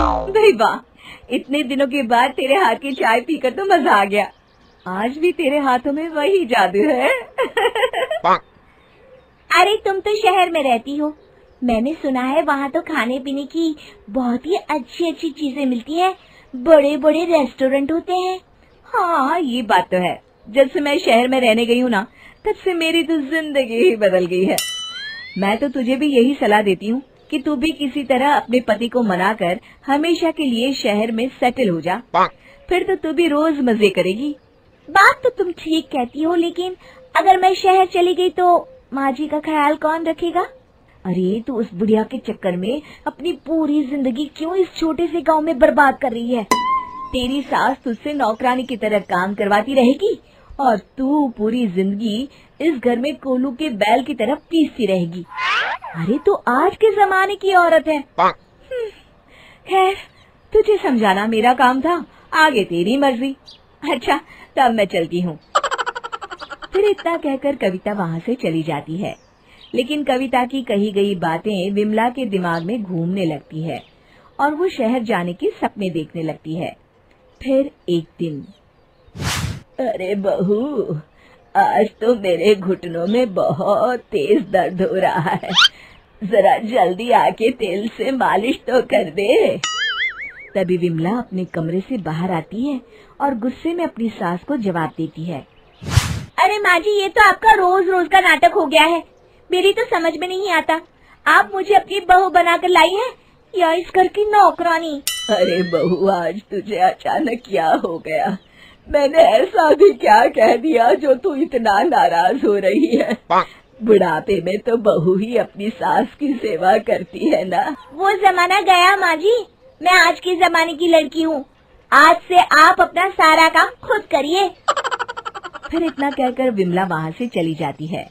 भाई वाह, इतने दिनों के बाद तेरे हाथ की चाय पीकर तो मजा आ गया। आज भी तेरे हाथों में वही जादू है। अरे तुम तो शहर में रहती हो, मैंने सुना है वहाँ तो खाने पीने की बहुत ही अच्छी अच्छी चीजें मिलती हैं, बड़े बड़े रेस्टोरेंट होते हैं। हाँ, ये बात तो है। जब से मैं शहर में रहने गई हूँ ना, तब से मेरी तो जिंदगी ही बदल गई है। मैं तो तुझे भी यही सलाह देती हूँ कि तू भी किसी तरह अपने पति को मनाकर हमेशा के लिए शहर में सेटल हो जा, फिर तो तू भी रोज मजे करेगी। बात तो तुम ठीक कहती हो, लेकिन अगर मैं शहर चली गई तो माँ जी का ख्याल कौन रखेगा? अरे तू उस बुढ़िया के चक्कर में अपनी पूरी जिंदगी क्यों इस छोटे से गांव में बर्बाद कर रही है? तेरी सास तुझसे नौकरानी की तरह काम करवाती रहेगी और तू पूरी जिंदगी इस घर में कोलू के बैल की तरह पीसती रहेगी। अरे तू आज के जमाने की औरत है। खैर, तुझे समझाना मेरा काम था, आगे तेरी मर्जी। अच्छा, तब मैं चलती हूँ। फिर इतना कहकर कविता वहाँ से चली जाती है, लेकिन कविता की कही गई बातें विमला के दिमाग में घूमने लगती है और वो शहर जाने के सपने देखने लगती है। फिर एक दिन, अरे बहू, आज तो मेरे घुटनों में बहुत तेज दर्द हो रहा है, जरा जल्दी आके तेल से मालिश तो कर दे। तभी विमला अपने कमरे से बाहर आती है और गुस्से में अपनी सास को जवाब देती है। अरे माँ जी, ये तो आपका रोज रोज का नाटक हो गया है। मेरी तो समझ में नहीं आता, आप मुझे अपनी बहू बनाकर लाई हैं या इस घर की नौकरानी? अरे बहू, आज तुझे अचानक क्या हो गया? मैंने ऐसा भी क्या कह दिया जो तू इतना नाराज हो रही है? बुढ़ापे में तो बहू ही अपनी सास की सेवा करती है ना। वो जमाना गया माँ जी, मैं आज के जमाने की लड़की हूँ। आज से आप अपना सारा काम खुद करिए। फिर इतना कहकर विमला वहाँ से चली जाती है।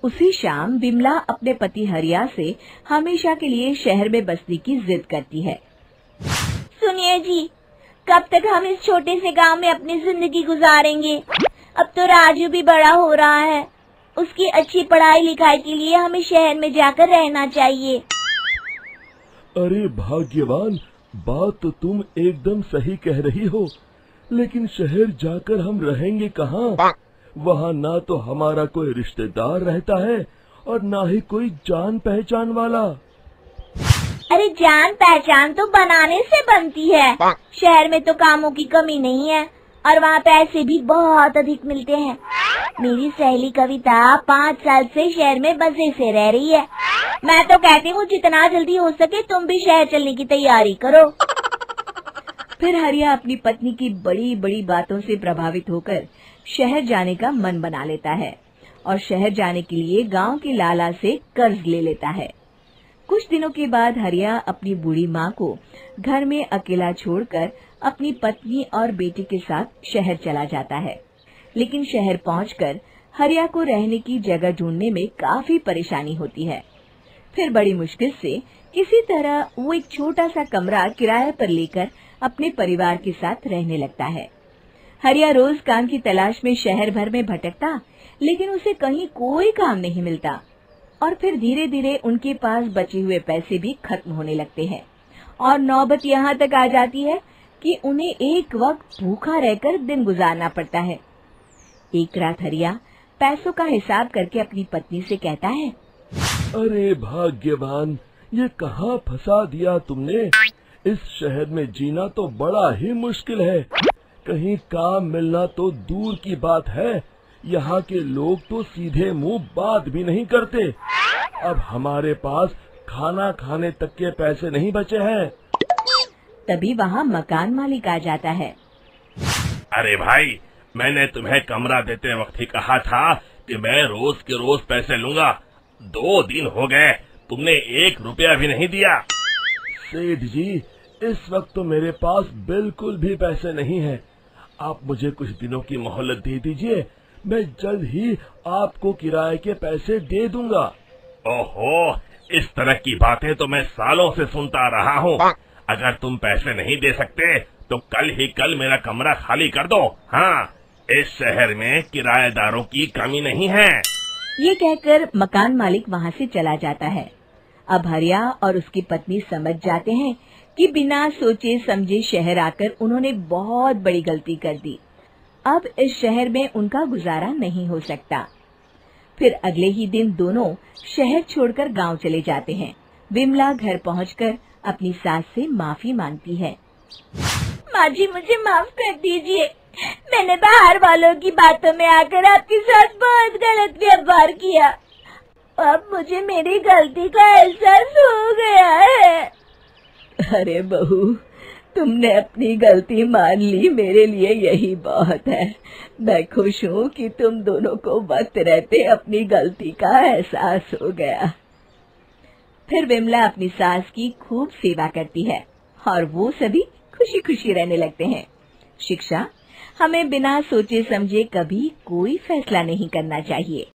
उसी शाम विमला अपने पति हरिया से हमेशा के लिए शहर में बसने की जिद करती है। सुनिए जी, कब तक हम इस छोटे से गांव में अपनी जिंदगी गुजारेंगे? अब तो राजू भी बड़ा हो रहा है, उसकी अच्छी पढ़ाई लिखाई के लिए हमें शहर में जाकर रहना चाहिए। अरे भाग्यवान, बात तो तुम एकदम सही कह रही हो, लेकिन शहर जाकर हम रहेंगे कहाँ? वहाँ ना तो हमारा कोई रिश्तेदार रहता है और ना ही कोई जान पहचान वाला। अरे जान पहचान तो बनाने से बनती है। शहर में तो कामों की कमी नहीं है और वहाँ पैसे भी बहुत अधिक मिलते हैं। मेरी सहेली कविता 5 साल से शहर में मजे से रह रही है। मैं तो कहती हूँ जितना जल्दी हो सके तुम भी शहर चलने की तैयारी करो। फिर हरिया अपनी पत्नी की बड़ी बड़ी बातों से प्रभावित होकर शहर जाने का मन बना लेता है और शहर जाने के लिए गांव के लाला से कर्ज ले लेता है। कुछ दिनों के बाद हरिया अपनी बूढ़ी माँ को घर में अकेला छोड़कर अपनी पत्नी और बेटे के साथ शहर चला जाता है। लेकिन शहर पहुंचकर हरिया को रहने की जगह ढूंढने में काफी परेशानी होती है। फिर बड़ी मुश्किल से किसी तरह वो एक छोटा सा कमरा किराए पर लेकर अपने परिवार के साथ रहने लगता है। हरिया रोज काम की तलाश में शहर भर में भटकता, लेकिन उसे कहीं कोई काम नहीं मिलता और फिर धीरे धीरे उनके पास बचे हुए पैसे भी खत्म होने लगते हैं और नौबत यहाँ तक आ जाती है कि उन्हें एक वक्त भूखा रहकर दिन गुजारना पड़ता है। एक रात हरिया पैसों का हिसाब करके अपनी पत्नी से कहता है, अरे भाग्यवान, ये कहाँ फंसा दिया तुमने? इस शहर में जीना तो बड़ा ही मुश्किल है। कहीं काम मिलना तो दूर की बात है, यहाँ के लोग तो सीधे मुंह बात भी नहीं करते। अब हमारे पास खाना खाने तक के पैसे नहीं बचे हैं। तभी वहाँ मकान मालिक आ जाता है। अरे भाई, मैंने तुम्हें कमरा देते वक्त ही कहा था कि मैं रोज के रोज पैसे लूंगा। 2 दिन हो गए, तुमने 1 रुपया भी नहीं दिया। सेठ जी, इस वक्त तो मेरे पास बिल्कुल भी पैसे नहीं हैं। आप मुझे कुछ दिनों की मोहलत दे दीजिए, मैं जल्द ही आपको किराए के पैसे दे दूंगा। ओहो, इस तरह की बातें तो मैं सालों से सुनता रहा हूँ। अगर तुम पैसे नहीं दे सकते तो कल ही कल मेरा कमरा खाली कर दो। हाँ, इस शहर में किराएदारों की कमी नहीं है। ये कहकर मकान मालिक वहाँ से चला जाता है। अब हरिया और उसकी पत्नी समझ जाते हैं कि बिना सोचे समझे शहर आकर उन्होंने बहुत बड़ी गलती कर दी। अब इस शहर में उनका गुजारा नहीं हो सकता। फिर अगले ही दिन दोनों शहर छोड़कर गांव चले जाते हैं। विमला घर पहुंचकर अपनी सास से माफी मांगती है। माँ जी, मुझे माफ कर दीजिए। मैंने बाहर वालों की बातों में आकर आपके साथ बहुत गलत व्यवहार किया। अब मुझे मेरी गलती का एहसास हो गया है। अरे बहू, तुमने अपनी गलती मान ली, मेरे लिए यही बहुत है। मैं खुश हूँ कि तुम दोनों को वक्त रहते अपनी गलती का एहसास हो गया। फिर विमला अपनी सास की खूब सेवा करती है और वो सभी खुशी खुशी रहने लगते हैं। शिक्षा: हमें बिना सोचे समझे कभी कोई फैसला नहीं करना चाहिए।